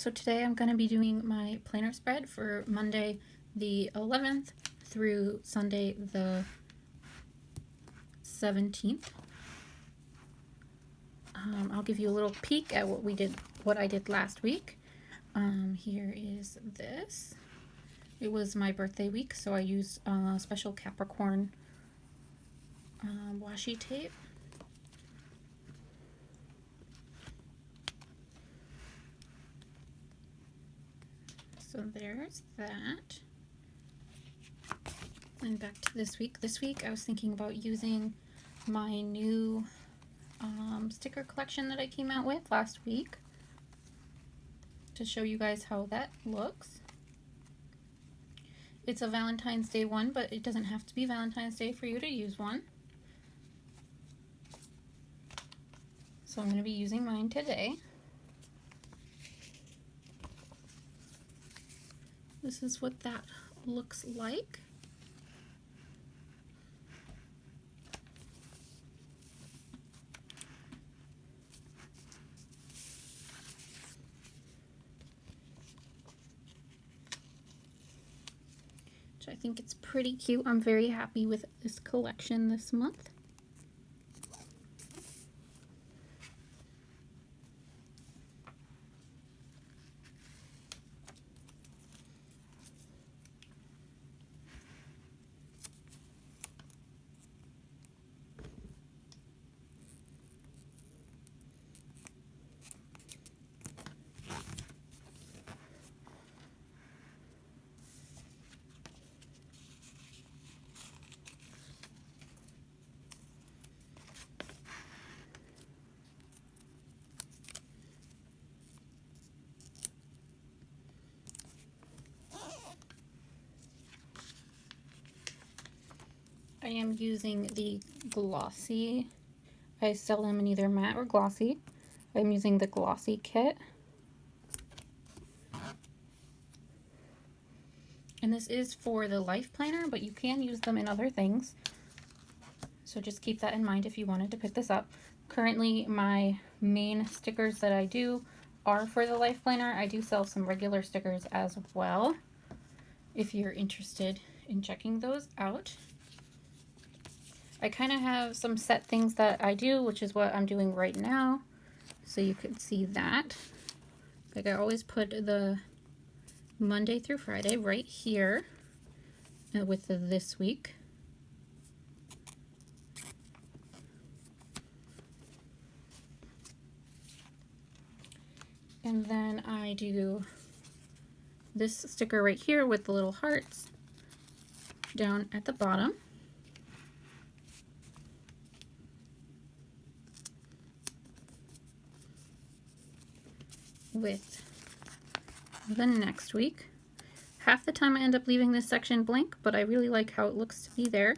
So today I'm going to be doing my planner spread for Monday the 11th through Sunday the 17th. I'll give you a little peek at what I did last week. Here is this. It was my birthday week, so I used special Capricorn washi tape. So there's that. And back to this week. This week I was thinking about using my new sticker collection that I came out with last week to show you guys how that looks. It's a Valentine's Day one, but it doesn't have to be Valentine's Day for you to use one. So I'm going to be using mine today. This is what that looks like. Which I think it's pretty cute. I'm very happy with this collection this month. I am using the glossy. I sell them in either matte or glossy. I'm using the glossy kit. And this is for the life planner, but you can use them in other things. So just keep that in mind if you wanted to pick this up. Currently, my main stickers that I do are for the life planner. I do sell some regular stickers as well, if you're interested in checking those out. I kind of have some set things that I do, which is what I'm doing right now. So you could see that. Like I always put the Monday through Friday right here with the this week. And then I do this sticker right here with the little hearts down at the bottom. With the next week. Half the time I end up leaving this section blank, but I really like how it looks to be there.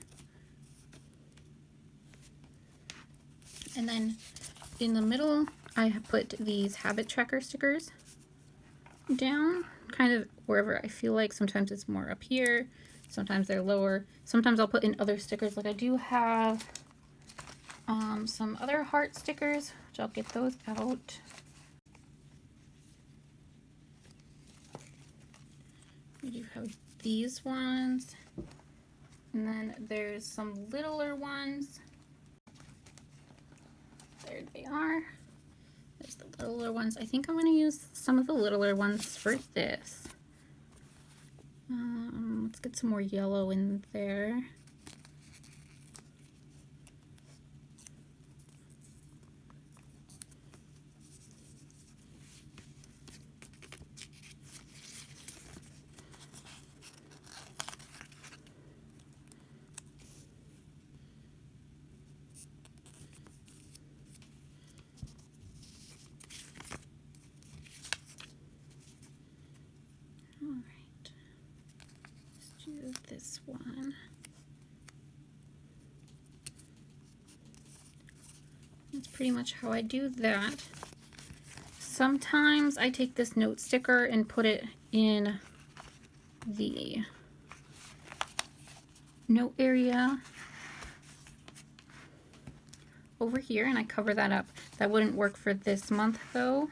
And then in the middle, I have put these habit tracker stickers down, kind of wherever I feel like. Sometimes it's more up here, sometimes they're lower. Sometimes I'll put in other stickers, like I do have some other heart stickers, which I'll get those out. You have these ones, and then there's some littler ones. There they are. There's the littler ones. I think I'm going to use some of the littler ones for this. Let's get some more yellow in there. This one. That's pretty much how I do that. Sometimes I take this note sticker and put it in the note area over here, and I cover that up. That wouldn't work for this month though.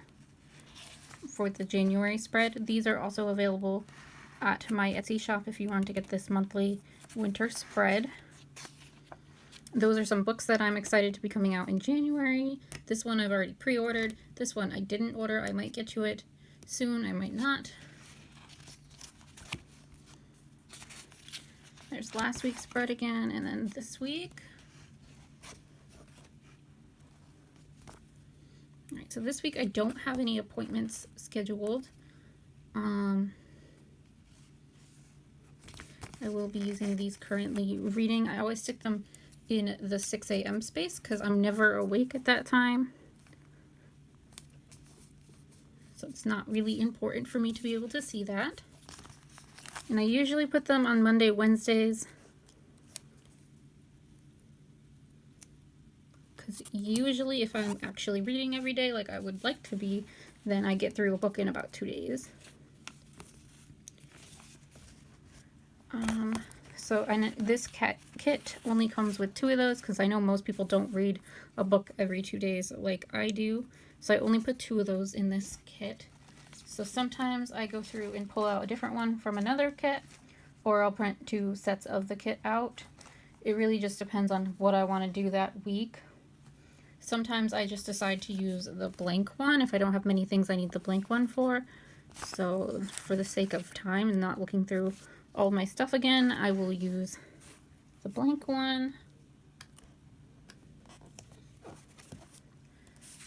for the January spread. These are also available at my Etsy shop if you want to get this monthly winter spread. Those are some books that I'm excited to be coming out in January. This one I've already pre-ordered. This one I didn't order. I might get to it soon. I might not. There's last week's spread again, and then this week. Alright, so this week I don't have any appointments scheduled. I will be using these currently reading. I always stick them in the 6 a.m. space because I'm never awake at that time. So it's not really important for me to be able to see that. And I usually put them on Monday, Wednesdays. Because usually if I'm actually reading every day like I would like to be, then I get through a book in about 2 days. So I know this kit only comes with 2 of those because I know most people don't read a book every 2 days like I do. So I only put 2 of those in this kit. So sometimes I go through and pull out a different one from another kit, or I'll print 2 sets of the kit out. It really just depends on what I want to do that week. Sometimes I just decide to use the blank one if I don't have many things I need the blank one for. So for the sake of time and not looking through all my stuff again, I will use the blank one.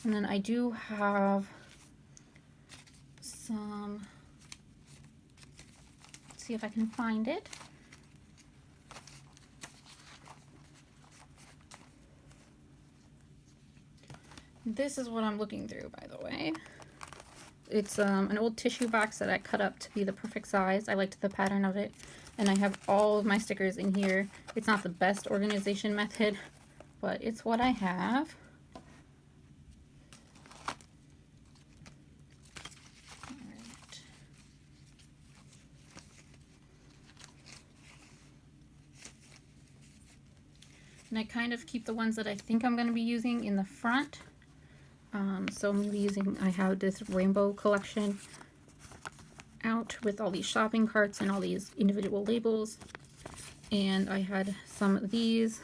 And then I do have some, let's see if I can find it. This is what I'm looking through, by the way. It's an old tissue box that I cut up to be the perfect size. I liked the pattern of it. And I have all of my stickers in here. It's not the best organization method, but it's what I have. Alright. And I kind of keep the ones that I think I'm going to be using in the front. So I'm going to be using, I have this rainbow collection out with all these shopping carts and all these individual labels. And I had some of these.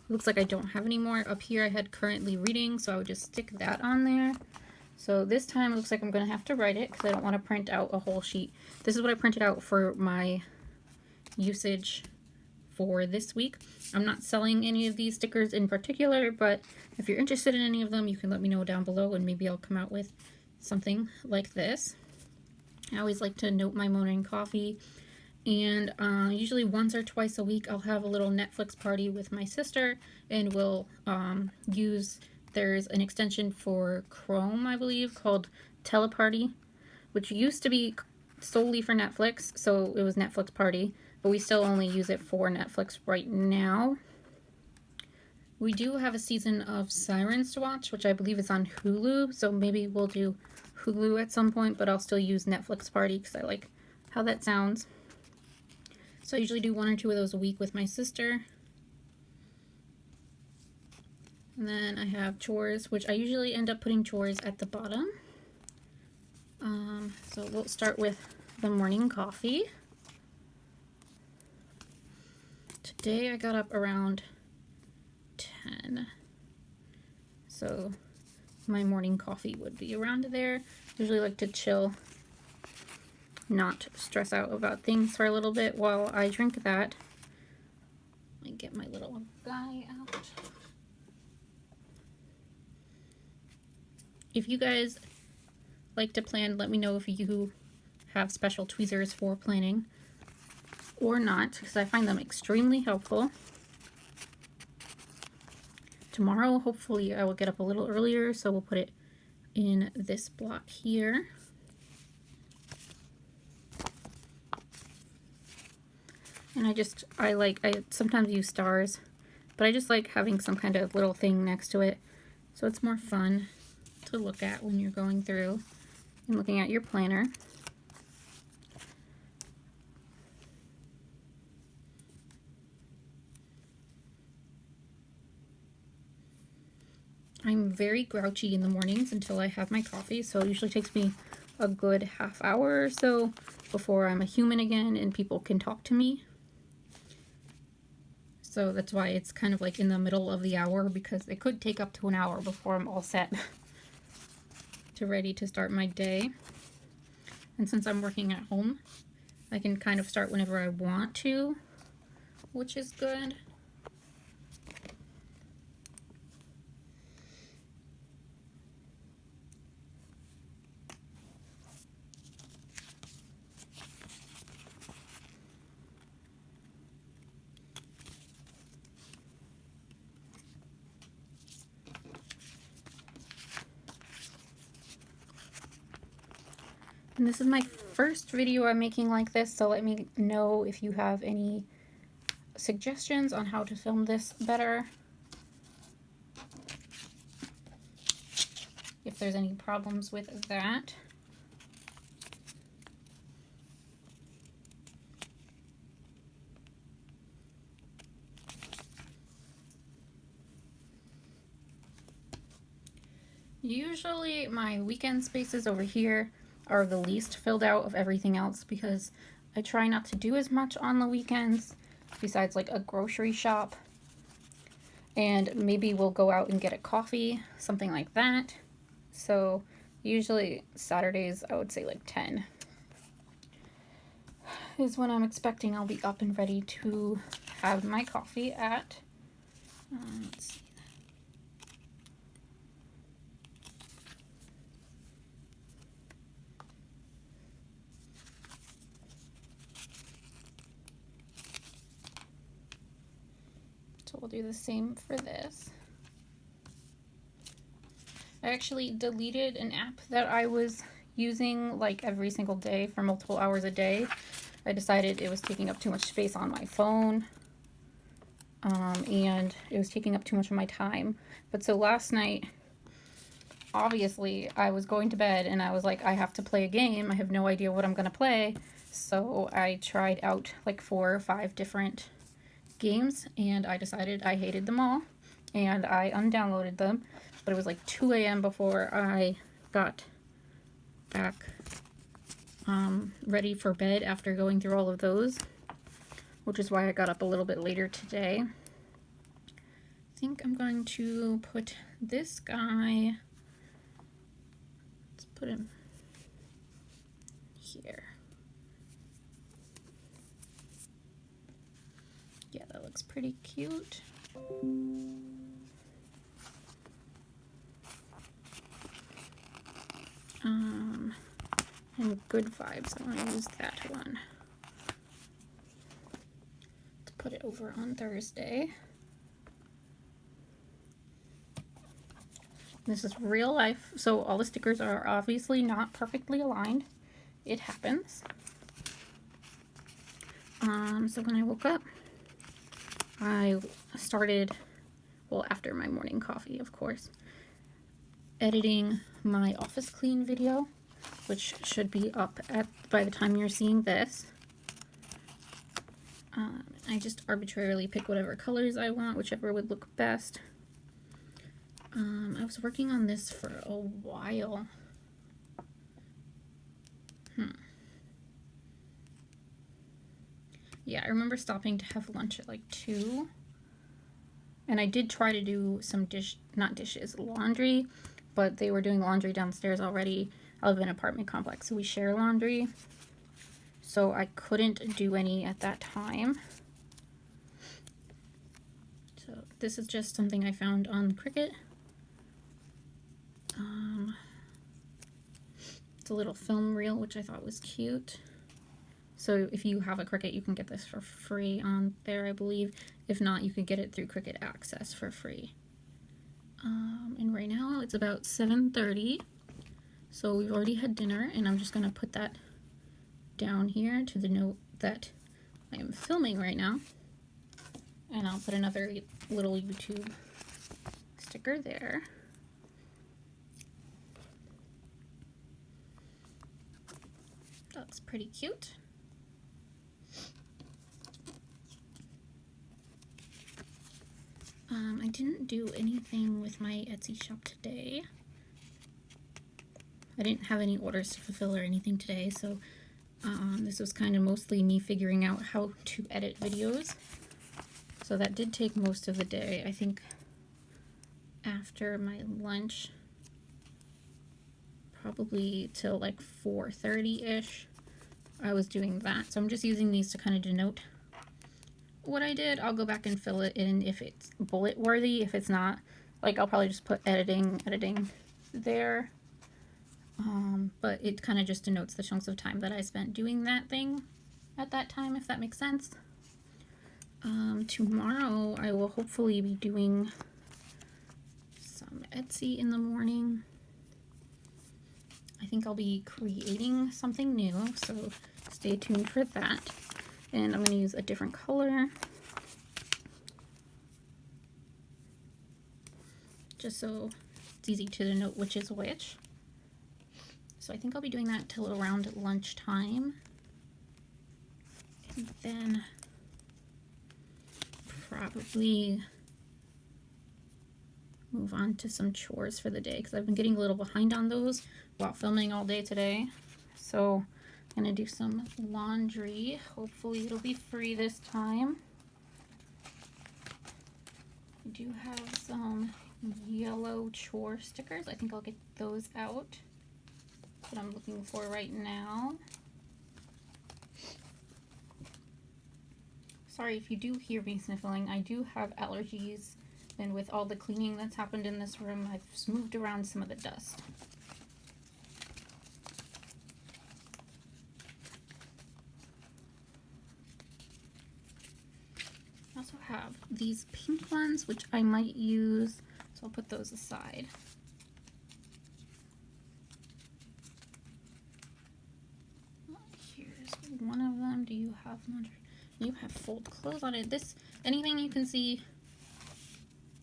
Looks like I don't have any more. Up here I had currently reading, so I would just stick that on there. So this time it looks like I'm going to have to write it because I don't want to print out a whole sheet. This is what I printed out for my usage for this week. I'm not selling any of these stickers in particular, but if you're interested in any of them, you can let me know down below and maybe I'll come out with something like this. I always like to note my morning coffee, and usually once or twice a week I'll have a little Netflix party with my sister, and we'll there's an extension for Chrome, I believe, called Teleparty, which used to be solely for Netflix, so it was Netflix Party, but we still only use it for Netflix right now. We do have a season of Sirens to watch, which I believe is on Hulu, so maybe we'll do Hulu at some point, but I'll still use Netflix Party because I like how that sounds. So I usually do 1 or 2 of those a week with my sister. And then I have chores, which I usually end up putting chores at the bottom. So we'll start with the morning coffee. Today I got up around 10. So my morning coffee would be around there. Usually like to chill, not stress out about things for a little bit while I drink that. Let me get my little guy out. If you guys like to plan, let me know if you have special tweezers for planning or not, because I find them extremely helpful. Tomorrow, hopefully, I will get up a little earlier, so we'll put it in this block here. And I sometimes use stars, but I just like having some kind of little thing next to it, so it's more fun to look at when you're going through and looking at your planner. I'm very grouchy in the mornings until I have my coffee, so it usually takes me a good half hour or so before I'm a human again and people can talk to me. So that's why it's kind of like in the middle of the hour, because it could take up to an hour before I'm all set to ready to start my day. And since I'm working at home, I can kind of start whenever I want to, which is good. And this is my first video I'm making like this, so let me know if you have any suggestions on how to film this better. If there's any problems with that. Usually my weekend spaces over here are the least filled out of everything else, because I try not to do as much on the weekends besides like a grocery shop, and maybe we'll go out and get a coffee, something like that. So usually Saturdays, I would say like 10 is when I'm expecting I'll be up and ready to have my coffee at. Let's see. So we'll do the same for this. I actually deleted an app that I was using like every single day for multiple hours a day. I decided it was taking up too much space on my phone, and it was taking up too much of my time. But so last night, obviously, I was going to bed and I was like, I have to play a game. I have no idea what I'm going to play. So I tried out like 4 or 5 different games, and I decided I hated them all, and I undownloaded them. But it was like 2 a.m. before I got back ready for bed after going through all of those, which is why I got up a little bit later today. I think I'm going to put this guy, let's put him here. Yeah, that looks pretty cute. And Good Vibes, I want to use that one. Let's put it over on Thursday. This is real life, so all the stickers are obviously not perfectly aligned. It happens. So when I woke up, I started, well, after my morning coffee, of course, editing my office clean video, which should be up by the time you're seeing this. I just arbitrarily pick whatever colors I want, whichever would look best. I was working on this for a while. Yeah, I remember stopping to have lunch at like 2. And I did try to do some laundry, but they were doing laundry downstairs already. I live in an apartment complex, so we share laundry. So I couldn't do any at that time. So this is just something I found on Cricut. It's a little film reel, which I thought was cute. So if you have a Cricut, you can get this for free on there, I believe. If not, you can get it through Cricut Access for free. And right now it's about 7:30. So we've already had dinner, and I'm just going to put that down here to denote that I am filming right now. And I'll put another little YouTube sticker there. That's pretty cute. I didn't do anything with my Etsy shop today. I didn't have any orders to fulfill or anything today, so this was kind of mostly me figuring out how to edit videos. So that did take most of the day. I think after my lunch, probably till like 4:30-ish, I was doing that. So I'm just using these to kind of denote what I did. I'll go back and fill it in if it's bullet worthy. If it's not, like, I'll probably just put editing there. But it kind of just denotes the chunks of time that I spent doing that thing at that time, if that makes sense. Tomorrow I will hopefully be doing some Etsy in the morning. I think I'll be creating something new, so stay tuned for that. And I'm going to use a different color, just so it's easy to denote which is which. So I think I'll be doing that till around lunchtime. And then probably move on to some chores for the day, because I've been getting a little behind on those while filming all day today. So I'm going to do some laundry. Hopefully it'll be free this time. I do have some yellow chore stickers. I think I'll get those out. What I'm looking for right now. Sorry if you do hear me sniffling. I do have allergies, and with all the cleaning that's happened in this room, I've moved around some of the dust. I also have these pink ones, which I might use, so I'll put those aside. One of them. Do you have laundry? You have fold clothes on it. This, anything you can see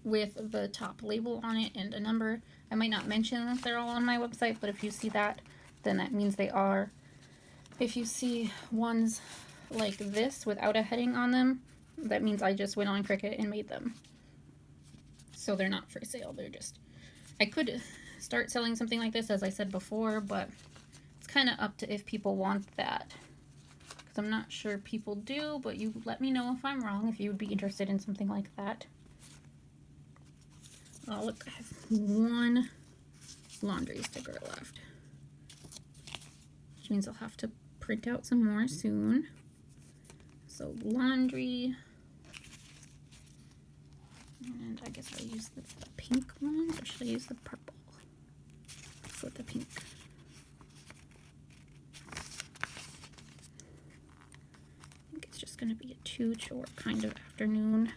with the top label on it and a number, I might not mention that they're all on my website, but if you see that, then that means they are. If you see ones like this without a heading on them, that means I just went on Cricut and made them. So they're not for sale. They're just, I could start selling something like this, as I said before, but it's kind of up to if people want that. I'm not sure people do, but you let me know if I'm wrong, if you would be interested in something like that. Oh, look, I have one laundry sticker left, which means I'll have to print out some more soon. So laundry, and I guess I'll use the pink one, or should I use the purple? Let's go with the pink. Going to be a 2-chore kind of afternoon.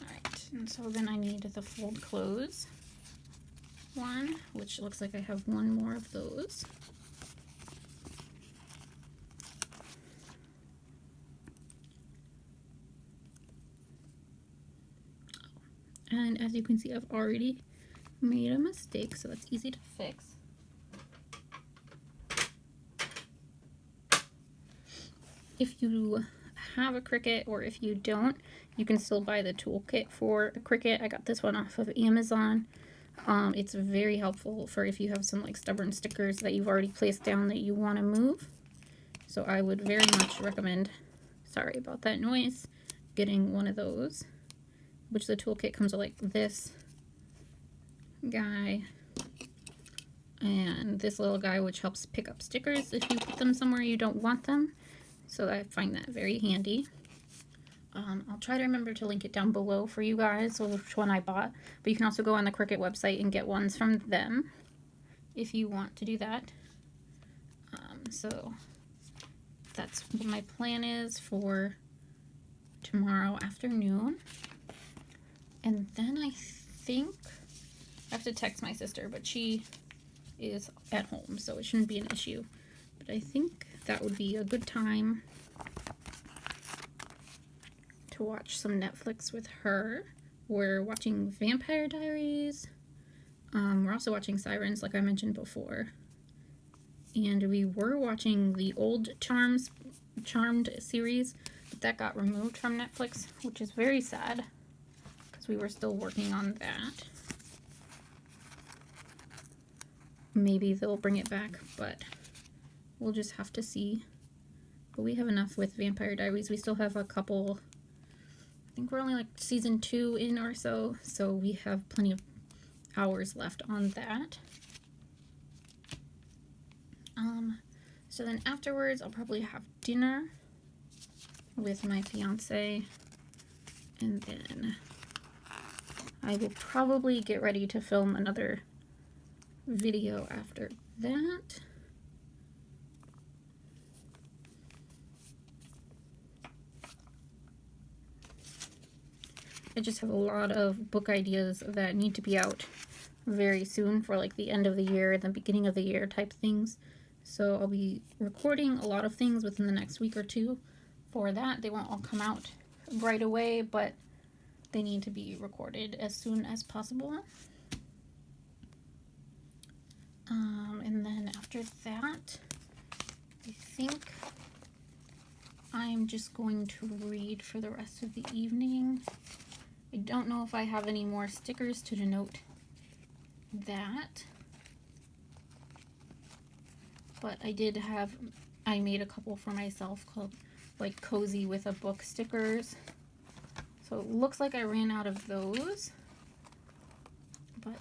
Alright, and so then I need the fold clothes one, which looks like I have one more of those. And as you can see, I've already made a mistake, so that's easy to fix. If you have a Cricut, or if you don't, you can still buy the toolkit for a Cricut. I got this one off of Amazon. It's very helpful for if you have some like stubborn stickers that you've already placed down that you want to move. So I would very much recommend, sorry about that noise, getting one of those. Which the toolkit comes with like this guy and this little guy, which helps pick up stickers if you put them somewhere you don't want them. So I find that very handy. I'll try to remember to link it down below for you guys, so which one I bought. But you can also go on the Cricut website and get ones from them if you want to do that. So that's what my plan is for tomorrow afternoon. And then I think I have to text my sister, but she is at home, so it shouldn't be an issue. But I think that would be a good time to watch some Netflix with her. We're watching Vampire Diaries. We're also watching Sirens, like I mentioned before. And we were watching the old Charmed series, but that got removed from Netflix, which is very sad because we were still working on that. Maybe they'll bring it back, but we'll just have to see. But we have enough with Vampire Diaries. We still have a couple, I think we're only like season 2 in or so, so we have plenty of hours left on that. So then afterwards, I'll probably have dinner with my fiance, and then I will probably get ready to film another video after that. I just have a lot of book ideas that need to be out very soon for like the end of the year, the beginning of the year type things. So I'll be recording a lot of things within the next week or two for that. They won't all come out right away, but they need to be recorded as soon as possible. And then after that, I think I'm just going to read for the rest of the evening. I don't know if I have any more stickers to denote that, but I made a couple for myself called like cozy with a book stickers. So it looks like I ran out of those, but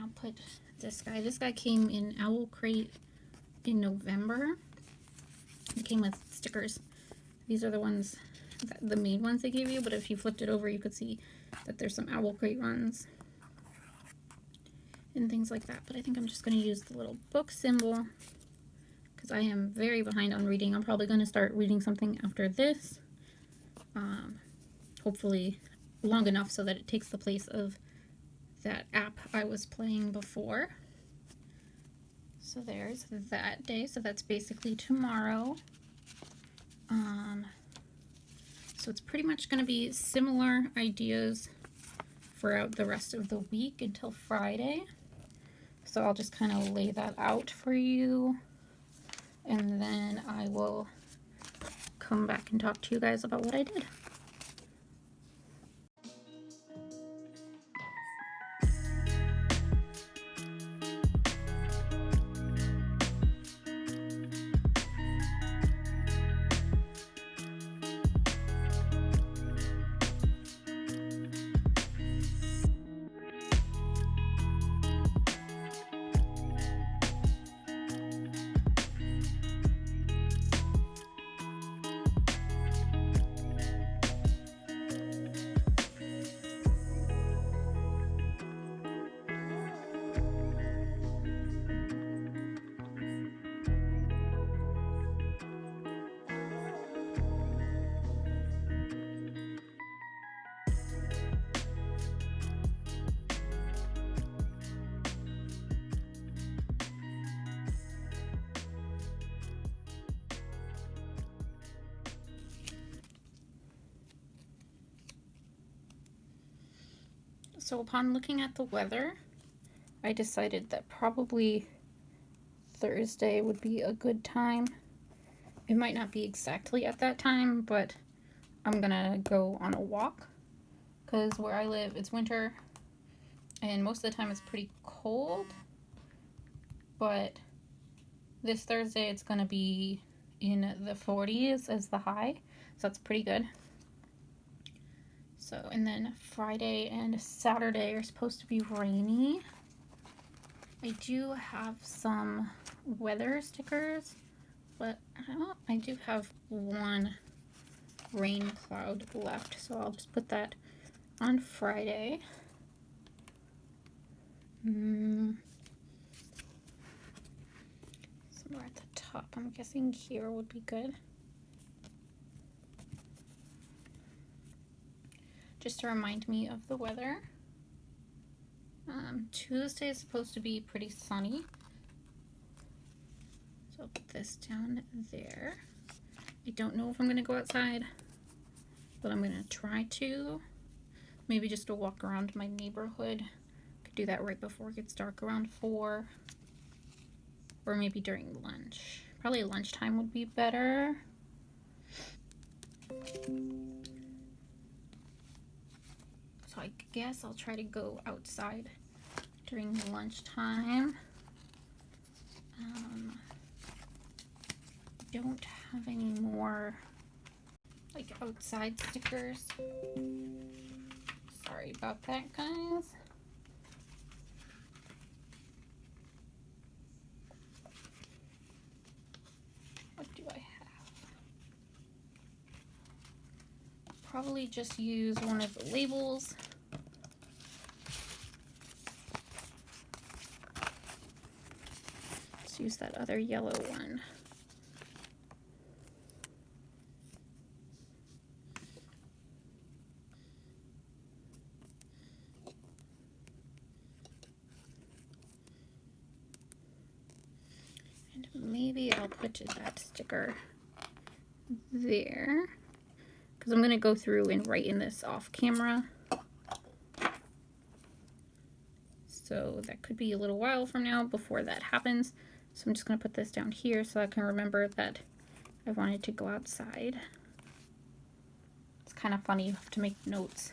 I'll put this guy. This guy came in Owl Crate in November. It came with stickers. These are the ones, the main ones they gave you, but if you flipped it over, you could see that there's some Owl Crate ones and things like that. But I think I'm just going to use the little book symbol because I am very behind on reading. I'm probably going to start reading something after this. Hopefully long enough so that it takes the place of that app I was playing before. So there's that day. So that's basically tomorrow. So it's pretty much going to be similar ideas throughout the rest of the week until Friday. So I'll just kind of lay that out for you, and then I will come back and talk to you guys about what I did. So upon looking at the weather, I decided that probably Thursday would be a good time. It might not be exactly at that time, but I'm gonna go on a walk because where I live it's winter and most of the time it's pretty cold, but this Thursday it's gonna be in the 40s as the high, so that's pretty good. So, and then Friday and Saturday are supposed to be rainy. I do have some weather stickers, but I do have one rain cloud left, so I'll just put that on Friday. Somewhere at the top, I'm guessing here would be good. Just to remind me of the weather. Tuesday is supposed to be pretty sunny. So I'll put this down there. I don't know if I'm going to go outside, but I'm going to try to. Maybe just to walk around my neighborhood. Could do that right before it gets dark around 4. Or maybe during lunch. Probably lunchtime would be better. So I guess I'll try to go outside during lunchtime. Don't have any more like outside stickers. Sorry about that, guys. What do I have? Probably just use one of the labels. Let's use that other yellow one. And maybe I'll put that sticker there, because I'm going to go through and write in this off camera. So that could be a little while from now before that happens. So I'm just going to put this down here so I can remember that I wanted to go outside. It's kind of funny, you have to make notes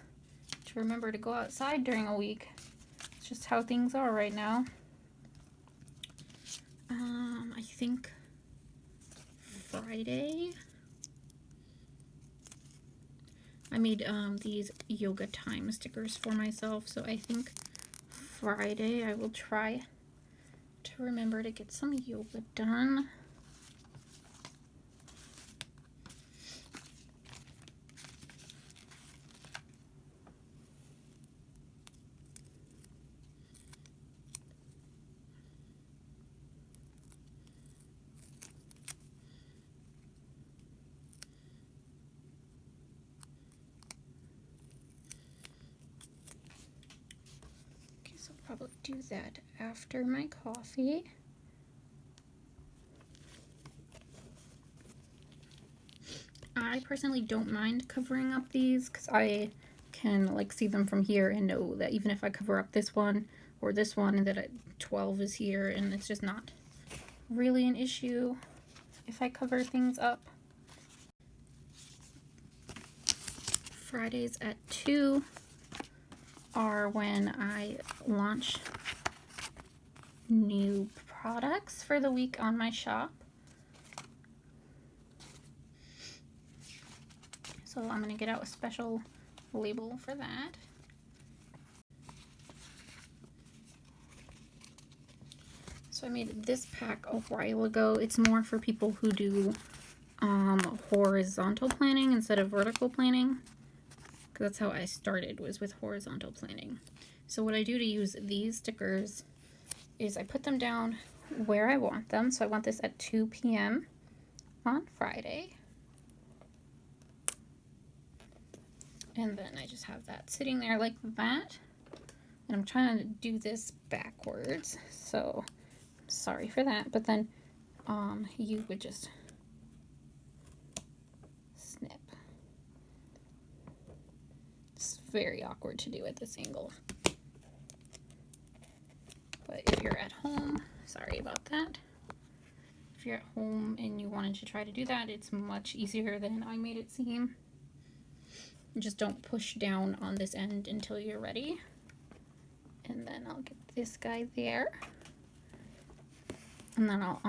to remember to go outside during a week. It's just how things are right now. I think Friday I made these yoga time stickers for myself, so I think Friday I will try to remember to get some yoga done. Probably do that after my coffee. I personally don't mind covering up these because I can like see them from here and know that even if I cover up this one or this one, and that 12 is here, and it's just not really an issue if I cover things up. Fridays at 2 are when I launch new products for the week on my shop. So I'm going to get out a special label for that. So I made this pack a while ago. It's more for people who do horizontal planning instead of vertical planning. That's how I started, was with horizontal planning. So what I do to use these stickers is I put them down where I want them. So I want this at 2 p.m. on Friday. And then I just have that sitting there like that. And I'm trying to do this backwards, so sorry for that. But then you would just snip. Very awkward to do at this angle. But if you're at home, sorry about that. If you're at home and you wanted to try to do that, it's much easier than I made it seem. Just don't push down on this end until you're ready. And then I'll get this guy there. And then I'll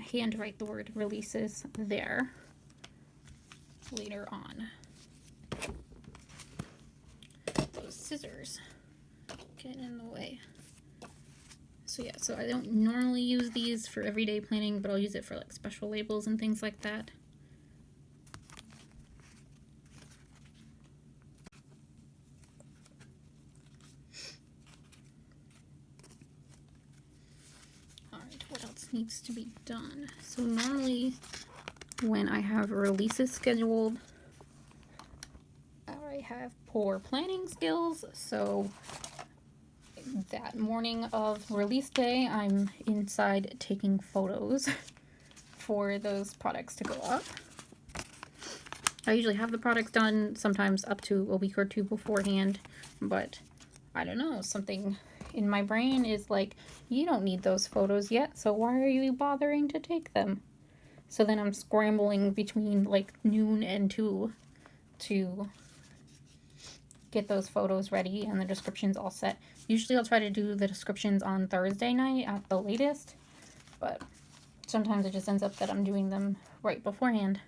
hand write the word releases there later on. Scissors get in the way. So yeah, so I don't normally use these for everyday planning, but I'll use it for like special labels and things like that. Alright, what else needs to be done? So normally when I have releases scheduled, I have poor planning skills, so that morning of release day, I'm inside taking photos for those products to go up. I usually have the products done sometimes up to a week or two beforehand, but I don't know, something in my brain is like, you don't need those photos yet, so why are you bothering to take them? So then I'm scrambling between like noon and 2 to get those photos ready and the descriptions all set. Usually I'll try to do the descriptions on Thursday night at the latest, but sometimes it just ends up that I'm doing them right beforehand.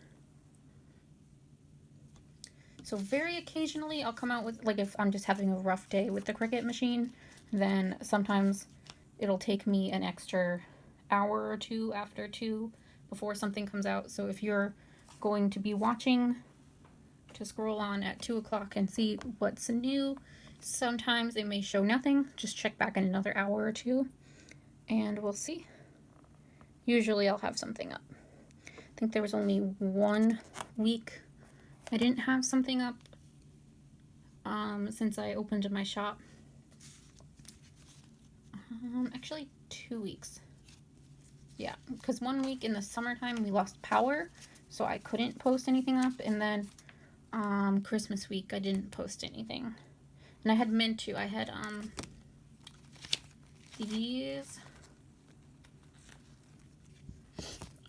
So very occasionally I'll come out with, like if I'm just having a rough day with the Cricut machine, then sometimes it'll take me an extra hour or two after 2 before something comes out. So if you're going to be watching, to scroll on at 2 o'clock and see what's new, sometimes it may show nothing. Just check back in another hour or 2 and we'll see. Usually I'll have something up. I think there was only 1 week I didn't have something up since I opened my shop. Actually 2 weeks. Yeah, because 1 week in the summertime we lost power, so I couldn't post anything up, and then Christmas week I didn't post anything. And I had meant to. I had these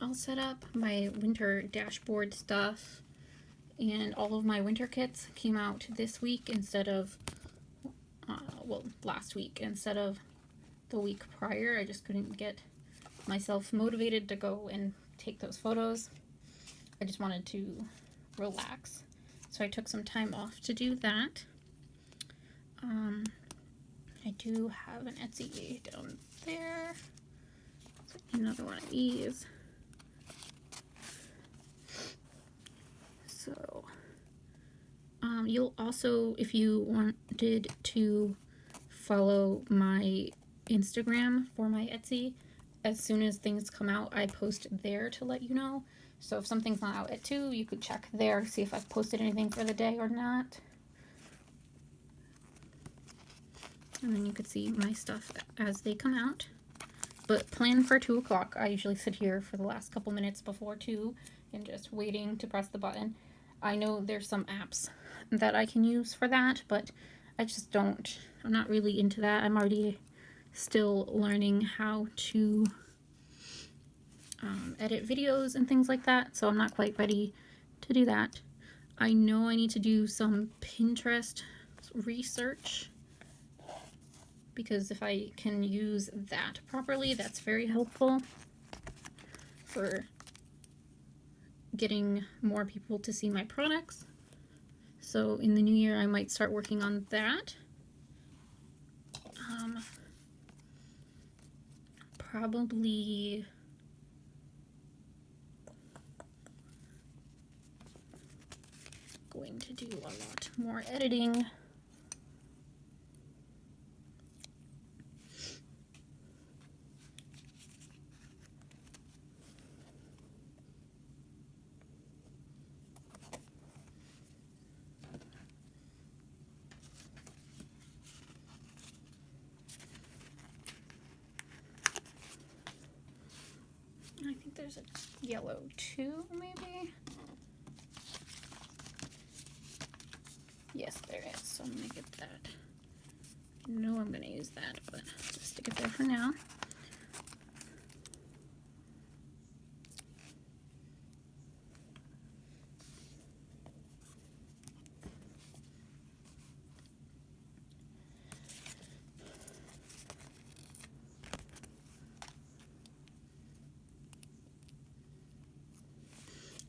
all set up, my winter dashboard stuff, and all of my winter kits came out this week instead of well, last week instead of the week prior. I just couldn't get myself motivated to go and take those photos. I just wanted to relax, so I took some time off to do that. I do have an Etsy down there. So another one of these. So you'll also, if you wanted to follow my Instagram for my Etsy, as soon as things come out, I post there to let you know. So if something's not out at 2, you could check there, see if I've posted anything for the day or not. And then you could see my stuff as they come out. But plan for 2 o'clock. I usually sit here for the last couple minutes before 2 and just waiting to press the button. I know there's some apps that I can use for that, but I just don't, I'm not really into that. I'm already still learning how to edit videos and things like that, so I'm not quite ready to do that. I know I need to do some Pinterest research, because if I can use that properly, that's very helpful for getting more people to see my products. So in the new year, I might start working on that. Probably going to do a lot more editing. I think there's a yellow too, maybe? Yes, there is, so I'm gonna get that. I know I'm gonna use that, but just stick it there for now.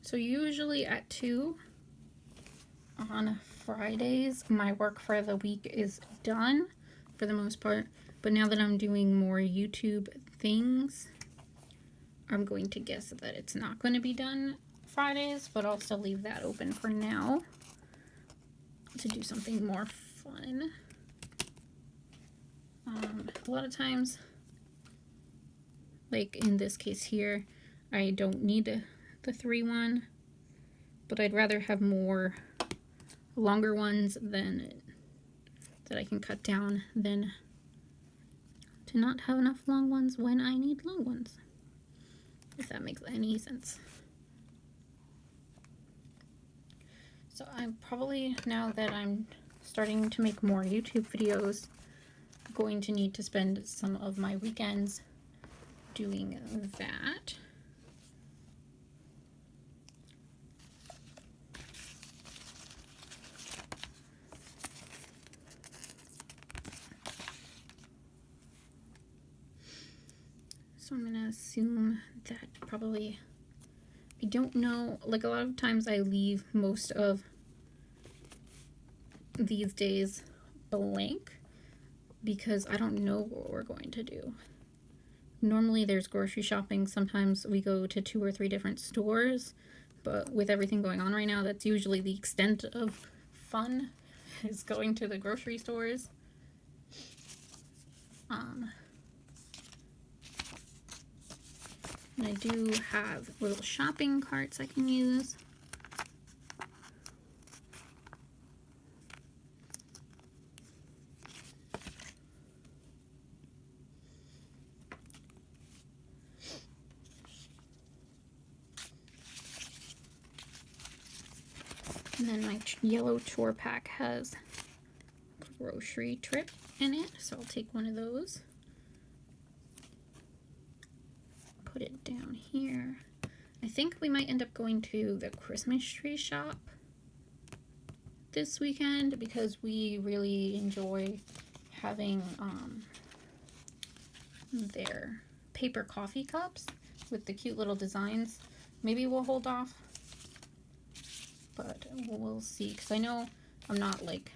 So usually at 2 on Fridays, my work for the week is done for the most part. But now that I'm doing more YouTube things, I'm going to guess that it's not going to be done Fridays, but I'll still leave that open for now to do something more fun. A lot of times, like in this case here, I don't need the 3-1, but I'd rather have more longer ones than that I can cut down than to not have enough long ones when I need long ones, if that makes any sense. So I'm probably, now that I'm starting to make more YouTube videos, going to need to spend some of my weekends doing that. So I'm gonna assume that probably, I don't know, like a lot of times I leave most of these days blank because I don't know what we're going to do. Normally there's grocery shopping, sometimes we go to 2 or 3 different stores, but with everything going on right now, that's usually the extent of fun, is going to the grocery stores. And I do have little shopping carts I can use. And then my yellow chore pack has grocery trip in it, so I'll take one of those. Put it down here. I think we might end up going to the Christmas tree shop this weekend because we really enjoy having their paper coffee cups with the cute little designs. Maybe we'll hold off, but we'll see, because I know I'm not like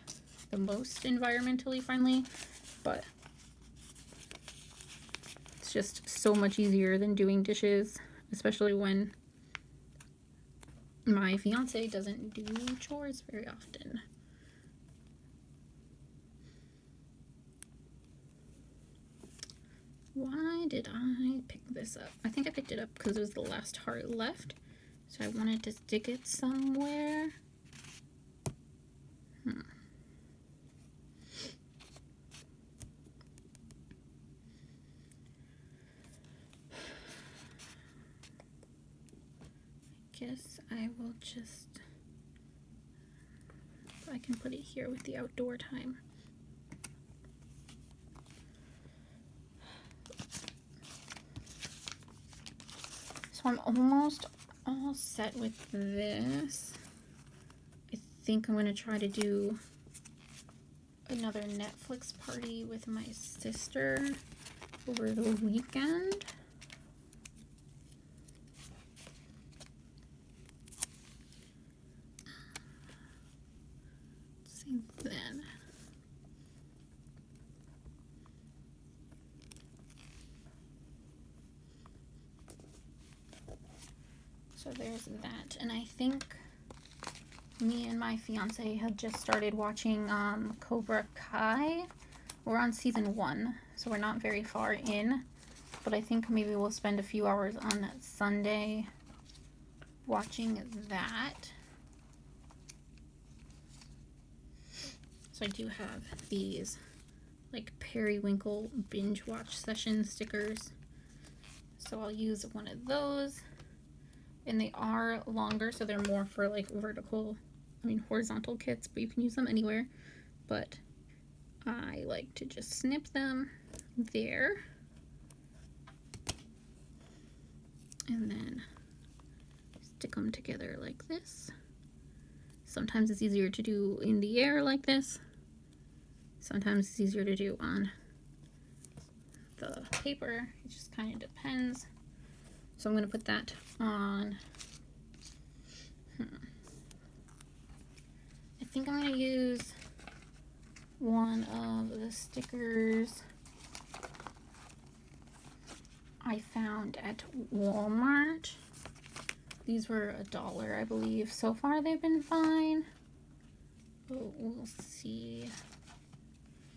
the most environmentally friendly, but it's just so much easier than doing dishes, especially when my fiance doesn't do chores very often. Why did I pick this up? I think I picked it up because it was the last heart left, so I wanted to stick it somewhere. Guess I will just, I can put it here with the outdoor time. So I'm almost all set with this. I think I'm gonna try to do another Netflix party with my sister over the weekend. Then so there's that, and I think me and my fiance had just started watching Cobra Kai. We're on season 1, so we're not very far in, but I think maybe we'll spend a few hours on Sunday watching that. So I do have these like periwinkle binge watch session stickers, so I'll use one of those, and they are longer, so they're more for like horizontal kits, but you can use them anywhere, but I like to just snip them there and then stick them together like this. Sometimes it's easier to do in the air like this. Sometimes it's easier to do on the paper. It just kind of depends. So I'm going to put that on. I think I'm going to use one of the stickers I found at Walmart. These were $1, I believe. So far they've been fine, but we'll see.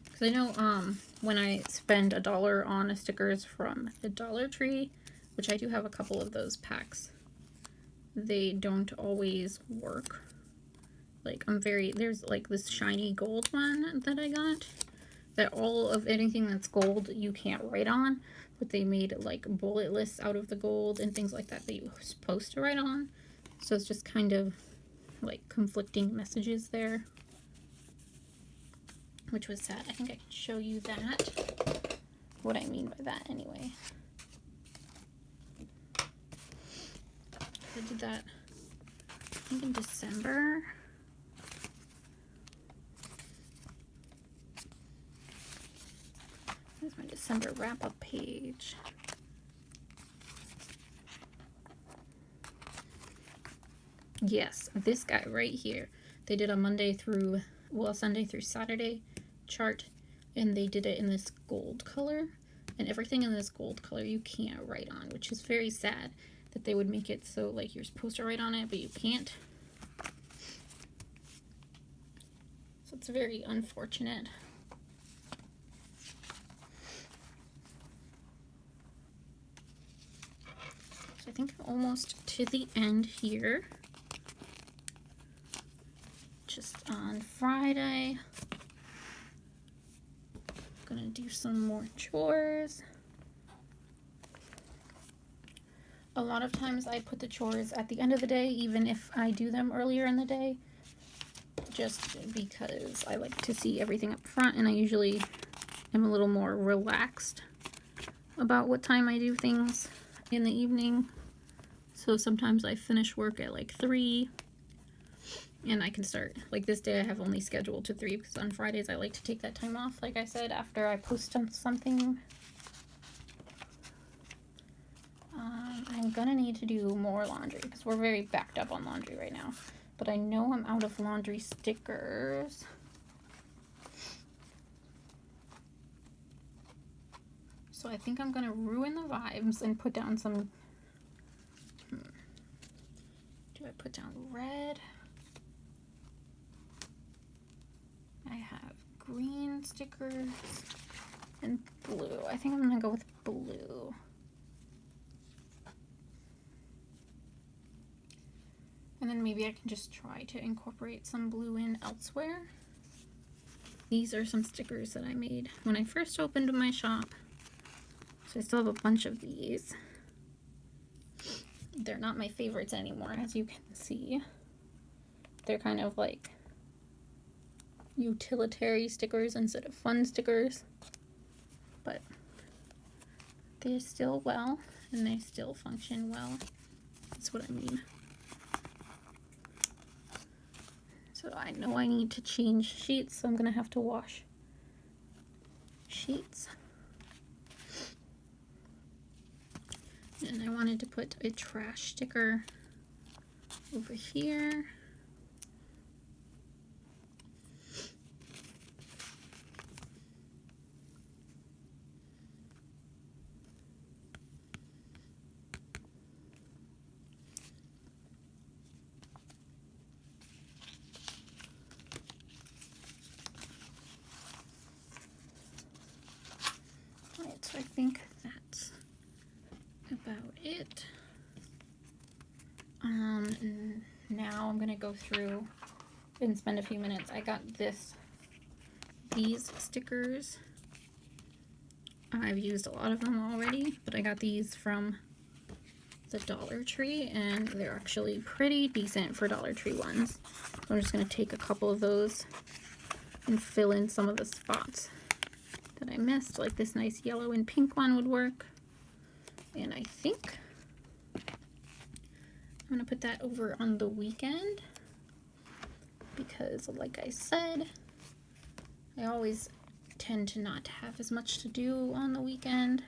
Because I know when I spend $1 on stickers from the Dollar Tree, which I do have a couple of those packs, they don't always work. Like there's like this shiny gold one that I got, that all of anything that's gold you can't write on, but they made like bullet lists out of the gold and things like that that you're supposed to write on. So it's just kind of like conflicting messages there, which was sad. I think I can show you that, what I mean by that anyway. I did that, I think, in December. Here's my December wrap-up page. Yes, this guy right here. They did a Monday through, well, Sunday through Saturday chart, and they did it in this gold color. And everything in this gold color you can't write on, which is very sad that they would make it so like you're supposed to write on it, but you can't. So it's very unfortunate. So I think I'm almost to the end here. Just on Friday, I'm gonna do some more chores. A lot of times I put the chores at the end of the day, even if I do them earlier in the day, just because I like to see everything up front, and I usually am a little more relaxed about what time I do things in the evening. So sometimes I finish work at like 3, and I can start, like this day I have only scheduled to 3 because on Fridays I like to take that time off, like I said, after I post something. I'm gonna need to do more laundry because we're very backed up on laundry right now. But I know I'm out of laundry stickers. So I think I'm gonna ruin the vibes and put down some, do I put down red? I have green stickers and blue. I think I'm gonna go with blue. And then maybe I can just try to incorporate some blue in elsewhere. These are some stickers that I made when I first opened my shop. So I still have a bunch of these. They're not my favorites anymore, as you can see. They're kind of like utilitarian stickers instead of fun stickers. But they're still well, and they still function well. That's what I mean. So I know I need to change sheets, so I'm gonna have to wash sheets. And I wanted to put a trash sticker over here. So I think that's about it. Now I'm gonna go through and spend a few minutes. I got these stickers. I've used a lot of them already, but I got these from the Dollar Tree, and they're actually pretty decent for Dollar Tree ones. So I'm just gonna take a couple of those and fill in some of the spots that I missed, like this nice yellow and pink one would work. And I think I'm gonna put that over on the weekend because, like I said, I always tend to not have as much to do on the weekend.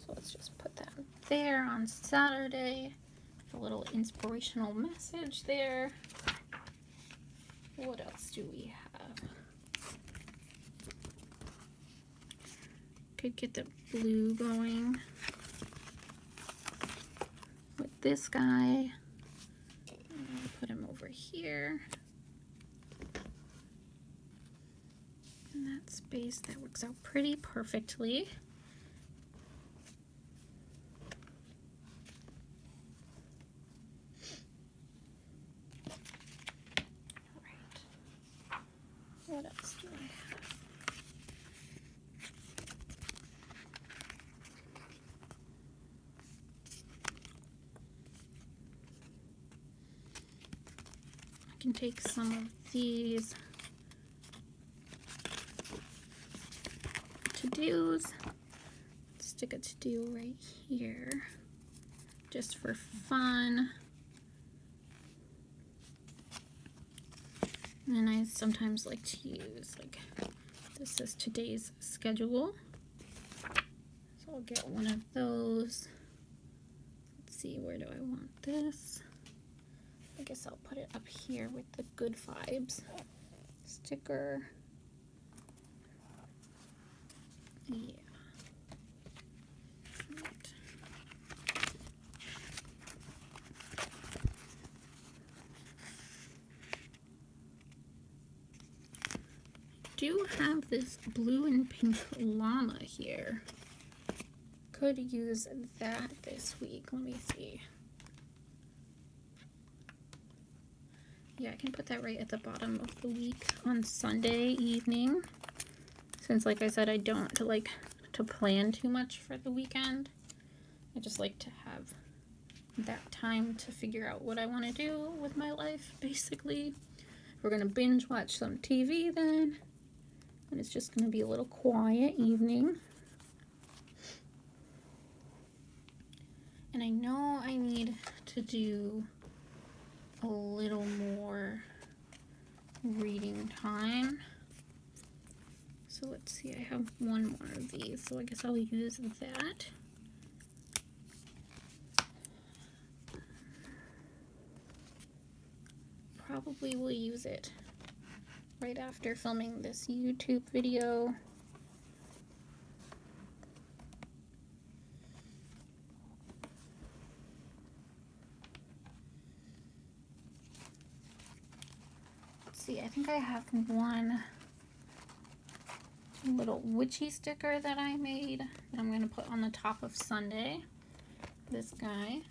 So let's just put that there on Saturday. A little inspirational message there. What else do we have? Could get the blue going with this guy. Put him over here. In that space, that works out pretty perfectly. What else do I have? I can take some of these to-dos, stick a to-do right here, just for fun. And I sometimes like to use, like, this is today's schedule. So So I'll get one of those. Let's see, where do I want this? I guess I'll put it up here with the Good Vibes sticker. Yeah. Right. Do have this blue and pink llama here. Could use that this week. Let me see. Yeah, I can put that right at the bottom of the week on Sunday evening. Since, like I said, I don't like to plan too much for the weekend. I just like to have that time to figure out what I want to do with my life, basically. We're going to binge watch some TV then. And it's just going to be a little quiet evening. And I know I need to do a little more reading time. So let's see, I have one more of these, so I guess I'll use that. Probably will use it right after filming this YouTube video. Let's see, I think I have one little witchy sticker that I made that I'm going to put on the top of Sunday. This guy.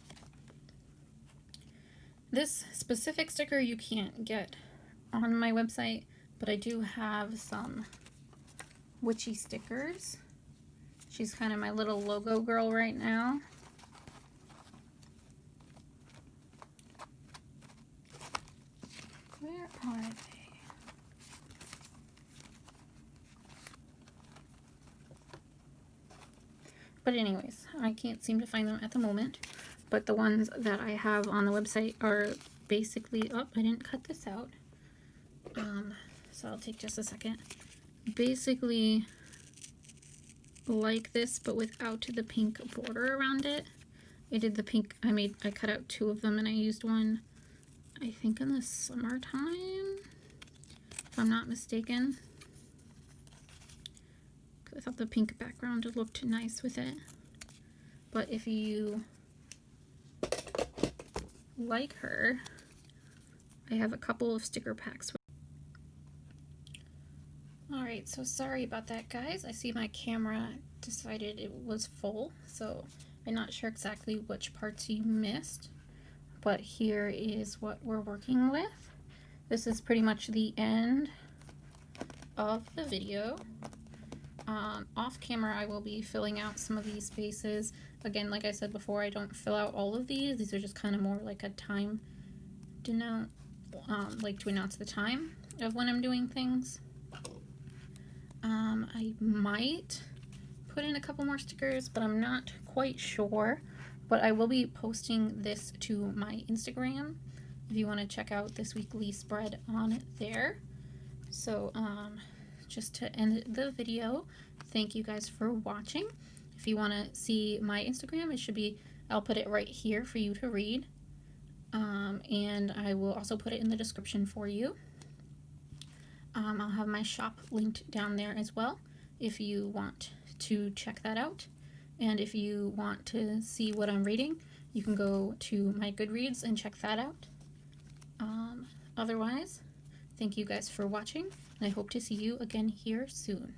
This specific sticker you can't get on my website, but I do have some witchy stickers. She's kind of my little logo girl right now. Where are they? But anyways, I can't seem to find them at the moment. But the ones that I have on the website are basically, oh, I didn't cut this out. So I'll take just a second. Basically like this, but without the pink border around it. I did the pink, I cut out two of them and I used one, I think in the summertime, if I'm not mistaken. I thought the pink background looked nice with it. But if you like her, I have a couple of sticker packs. Alright, so sorry about that, guys. I see my camera decided it was full, so I'm not sure exactly which parts you missed. But here is what we're working with. This is pretty much the end of the video. Off camera, I will be filling out some of these spaces. Again, like I said before, I don't fill out all of these. These are just kind of more like a time denote, like to announce the time of when I'm doing things. I might put in a couple more stickers, but I'm not quite sure. But I will be posting this to my Instagram if you want to check out this weekly spread on there. So, just to end the video, thank you guys for watching. If you want to see my Instagram, it should be, I'll put it right here for you to read. And I will also put it in the description for you. I'll have my shop linked down there as well if you want to check that out. And if you want to see what I'm reading, you can go to my Goodreads and check that out. Otherwise, thank you guys for watching, and I hope to see you again here soon.